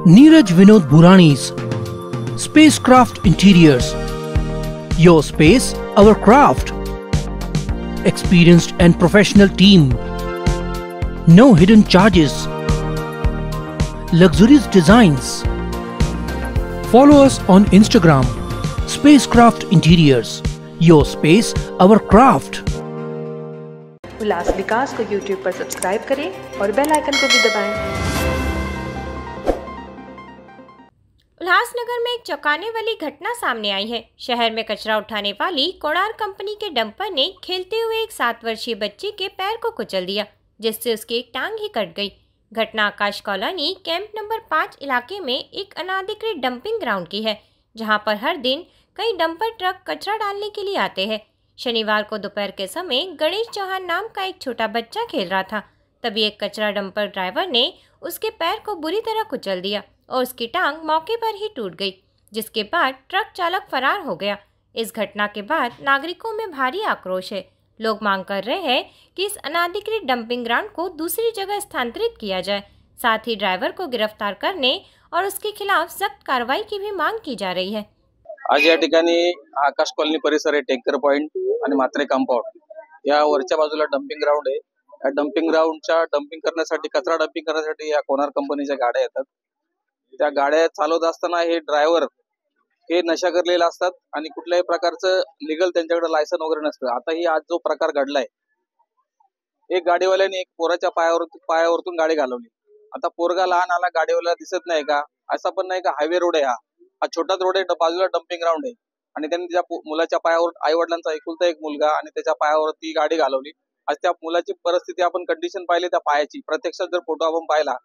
Neeraj Vinod Burani's Spacecraft Interiors. Your space, our craft. Experienced and professional team. No hidden charges. Luxurious designs. Follow us on Instagram. Spacecraft Interiors. Your space, our craft. उल्लास विकास को YouTube पर subscribe करें और bell icon को भी दबाएं। उल्लासनगर में एक चौंकाने वाली घटना सामने आई है। शहर में कचरा उठाने वाली कोणार्क कंपनी के डंपर ने खेलते हुए एक 7 वर्षीय बच्चे के पैर को कुचल दिया, जिससे उसकी एक टांग ही कट गई। घटना आकाश कॉलोनी कैंप नंबर 5 इलाके में एक अनाधिकृत डंपिंग ग्राउंड की है, जहां पर हर दिन कई डंपर ट्रक कचरा डालने के लिए आते हैं। शनिवार को दोपहर के समय गणेश चौहान नाम का एक छोटा बच्चा खेल रहा था। तभी एक कचरा डंपर ड्राइवर ने उसके पैर को बुरी तरह कुचल दिया और उसकी टांग मौके पर ही टूट गई, जिसके बाद ट्रक चालक फरार हो गया। इस घटना के बाद नागरिकों में भारी आक्रोश है। लोग मांग कर रहे हैं कि इस अनाधिकृत डंपिंग ग्राउंड को दूसरी जगह स्थानांतरित किया जाए। साथ ही ड्राइवर को गिरफ्तार करने और उसके खिलाफ सख्त कार्रवाई की भी मांग की जा रही है। आज या ठिकाणी आकाश कॉलनी परिसर आहे, टेकर पॉइंट आणि म्हात्रे कंपाऊंड या वरच्या बाजूला डंपिंग ग्राउंड आहे। या डंपिंग ग्राउंडच्या डंपिंग करण्यासाठी, कचरा डंपिंग करण्यासाठी या कोणार्क कंपनीच्या गाड्या येतात। त्या गाड्या चालवत असताना हे ड्रायव्हर हे नशा करलेले असतात आणि कुठल्याही प्रकारचं लीगल त्यांच्याकडे लायसन वगैरे नसतं। आता ही आज जो प्रकार घडलाय, एक गाडीवाल्याने एक पोराच्या पायावरतून गाडी घालवली। आता पोरगा लहान आला, गाडीवाला दिसत नाही का? असं पण नाही का हायवे रोड आहे, हा छोटाच रोड आहे, बाजूला डंपिंग ग्राउंड आहे आणि त्यांनी त्या मुलाच्या पायावर, आई वडिलांचा एकुलता एक मुलगा आणि त्याच्या पायावर ती गाडी घालवली। आज त्या मुलाची परिस्थिती आपण कंडिशन पाहिली त्या पायाची, प्रत्यक्षात जर फोटो आपण पाहिला,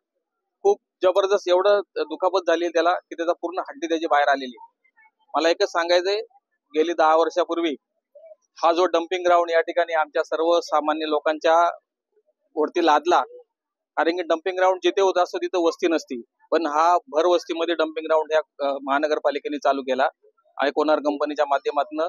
खूप जबरदस्त एवढं दुखापत झाली त्याला की त्याचा पूर्ण हड्डी त्याची बाहेर आलेली। मला एकच सांगायचंय, गेली 10 वर्षापूर्वी हा जो डंपिंग ग्राउंड या ठिकाणी आमच्या सर्व सामान्य लोकांच्या वरती लादला, कारण की डंपिंग ग्राउंड जिथे होत असतो तिथे वस्ती नसती, पण हा भर वस्तीमध्ये डंपिंग ग्राउंड या महानगरपालिकेने चालू केला आणि कोणार्क कंपनीच्या माध्यमातून।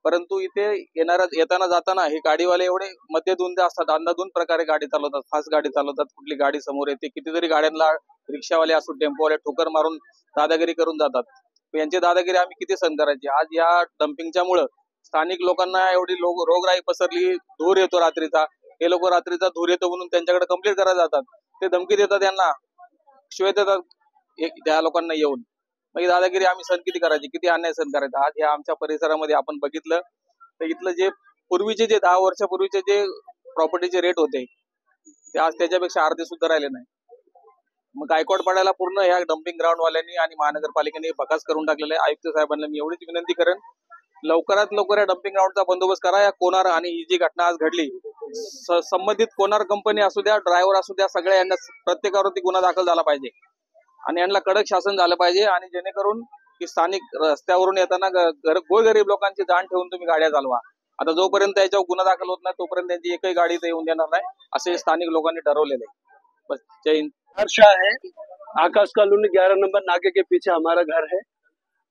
परंतु इथे येताना जाताना हे गाडीवाले एवढे मध्यधुंद असतात, अंधाधुंद प्रकारे गाडी चालवतात, फास्ट गाडी चालवतात, कुठली गाडी समोर येते, कितीतरी गाड्यांना रिक्षावाले असो, टेम्पोवाले ठोकर मारून दादागिरी करून जातात। यांची दादागिरी आम्ही किती सहन करायची? आज या डंपिंगच्या मुळे स्थानिक लोकांना एवढी रोगराई पसरली, धूर येतो रात्रीचा। हे लोक रात्रीचा धूर येतो म्हणून त्यांच्याकडे कंप्लेंट करायला जातात, ते धमकी देतात, यांना शिवाय देतात त्या लोकांना येऊन। मग दादागिरी आम्ही सहन किती करायची, किती अन्याय सहन करायचा? आज या आमच्या परिसरामध्ये आपण बघितलं तर इथलं जे पूर्वीचे, जे 10 वर्षापूर्वीचे जे प्रॉपर्टीचे रेट होते, ते आज त्याच्यापेक्षा अर्धे सुद्धा राहिले नाही। मग गायकवाड पाड्याला पूर्ण ह्या डंपिंग ग्राउंड वाल्यांनी आणि महानगरपालिकेने बकास करून टाकलेलं आहे। आयुक्त साहेबांना मी एवढीच विनंती करेन, लवकरात लवकर या डंपिंग ग्राउंडचा बंदोबस्त करा। या कोणार्क आणि ही जी घटना आज घडली, संबंधित कोणार्क कंपनी असू द्या, ड्रायव्हर असू द्या, सगळ्या यांना प्रत्येकावरती गुन्हा दाखल झाला पाहिजे आणि यांना कडक शासन झालं पाहिजे, आणि जेणेकरून की स्थानिक रस्त्यावरून येताना गोरगरीब लोकांची जाण ठेवून तुम्ही गाड्या चालवा। आता जोपर्यंत याच्यावर गुन्हा दाखल होत नाही तोपर्यंत त्यांची एकही गाडी इथे येऊन देणार नाही, असे स्थानिक लोकांनी ठरवलेले आहे। बस, जय हिंद। हर्षा है, आकाश कॉलोनी 11 नंबर नाके के पीछे हमारा घर है।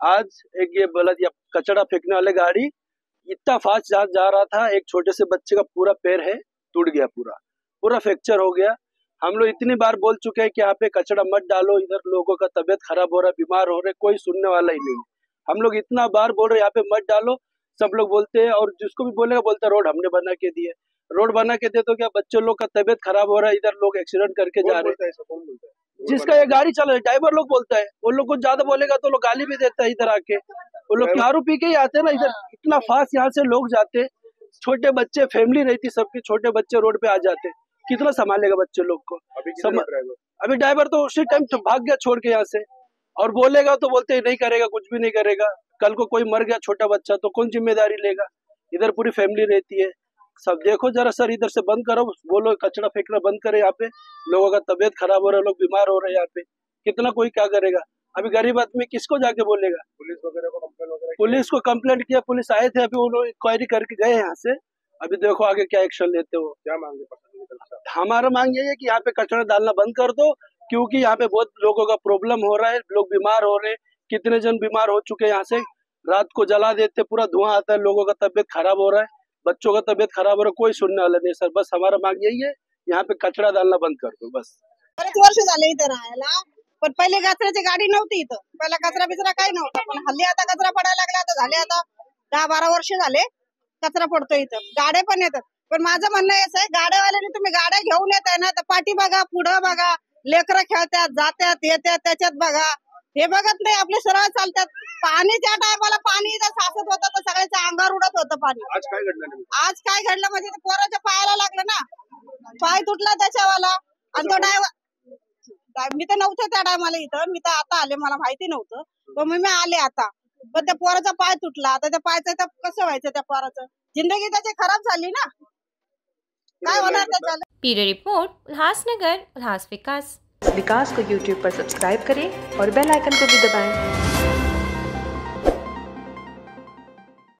आज एक ये बलद या कचरा फेंकने वाले गाड़ी इतना फास्ट जा रहा था, एक छोटे से बच्चे का पूरा पैर है टूट गया, पूरा फ्रैक्चर हो गया। हम लोग इतनी बार बोल चुके हैं कि यहाँ पे कचरा मत डालो, इधर लोगों का तबीयत खराब हो रहा है, बीमार हो रहे, कोई सुनने वाला ही नहीं। हम लोग इतना बार बोल रहे हैं यहाँ पे मत डालो, सब लोग बोलते हैं, और जिसको भी बोलेगा बोलता है रोड हमने बना के दिए, रोड बना के दे तो क्या बच्चों लोग का तबीयत खराब हो रहा है, इधर लोग एक्सीडेंट करके जा रहे हैं। जिसका ये गाड़ी चला है ड्राइवर लोग बोलता है, वो लोग कुछ ज्यादा बोलेगा तो लोग गाली भी देता है। इधर आके वो लोग दारू पी के ही आते हैं ना, इधर इतना फास्ट यहाँ से लोग जाते, छोटे बच्चे, फैमिली रहती सबकी, छोटे बच्चे रोड पे आ जाते, कितना संभालेगा बच्चे लोग को? अभी ड्राइवर तो उसी टाइम भाग गया छोड़ के यहाँ से, और बोलेगा तो बोलते नहीं करेगा, कुछ भी नहीं करेगा। कल को कोई मर गया छोटा बच्चा तो कौन जिम्मेदारी लेगा? इधर पूरी फैमिली रहती है। सब देखो जरा सर, इधर से बंद करो, वो लोग कचरा फेंकना बंद करे। यहाँ पे लोगों का तबीयत खराब हो रहा है, लोग बीमार हो रहे हैं यहाँ पे, कितना कोई क्या करेगा? अभी गरीब आदमी किसको जाके बोलेगा? पुलिस को कंप्लेंट किया, पुलिस आए थे, अभी वो लोग इंक्वायरी करके गए यहाँ से। अभी देखो आगे क्या एक्शन लेते हो। क्या मांगे? हमारा मांग ये है कि यहाँ पे कचरा डालना बंद कर दो, क्योंकि यहाँ पे बहुत लोगों का प्रॉब्लम हो रहा है, लोग बीमार हो रहे हैं, कितने जन बीमार हो चुके हैं। यहाँ से रात को जला देते, पूरा धुआं आता है, लोगों का तबीयत खराब हो रहा है, बच्चों का तबीयत खराब हो रहा है, कोई सुनने वाला नहीं सर। बस हमारा मांग यही है, यहाँ पे कचरा डालना बंद कर दो बस। बरेच वर्ष झाले इथे राहायला, पण पहिले कचऱ्याची गाडी नव्हती इथं, पहिला कचरा बिचरा काही नव्हता. पण हल्ली आता कचरा पडायला लागला. आता झाले आता 10-12 वर्ष झाले कचरा पडतो इथं. गाड्या पण येतात. पण माझं म्हणणं असं आहे, गाड्यावाल्याने तुम्ही गाड्या घेऊन येताय ना, तर पाठी बघा, पुढं बघा, लेकरं खेळतात, जात्यात, येत्यात, त्याच्यात बघा. हे बघत नाही, आपले सरळ चालतात. पाणी त्या टायमाला पाणी इथं साचत होतं तर सगळ्याच्या अंगावर उडत होतं पाणी. आज काय घडलं? आज काय घडलं म्हणजे ते पोराच्या पायाला लागलं ना, पाय तुटला त्याच्यावाला. आणि तो ड्रायव्हर, मी तर नव्हते त्या टायमाला इथं, मी तर आता आले, मला माहिती नव्हतं. पण मी आले आता. पण त्या पोराचा पाय तुटला. आता त्या पायचं तर कसं व्हायचं, त्या पोराचं जिंदगी त्याची खराब झाली ना, काय होणार त्याच्याला. ब्यूरो रिपोर्ट, उल्हासनगर, उल्हास विकास। विकास को YouTube पर सब्सक्राइब करें और बेल आइकन को भी दबाएं।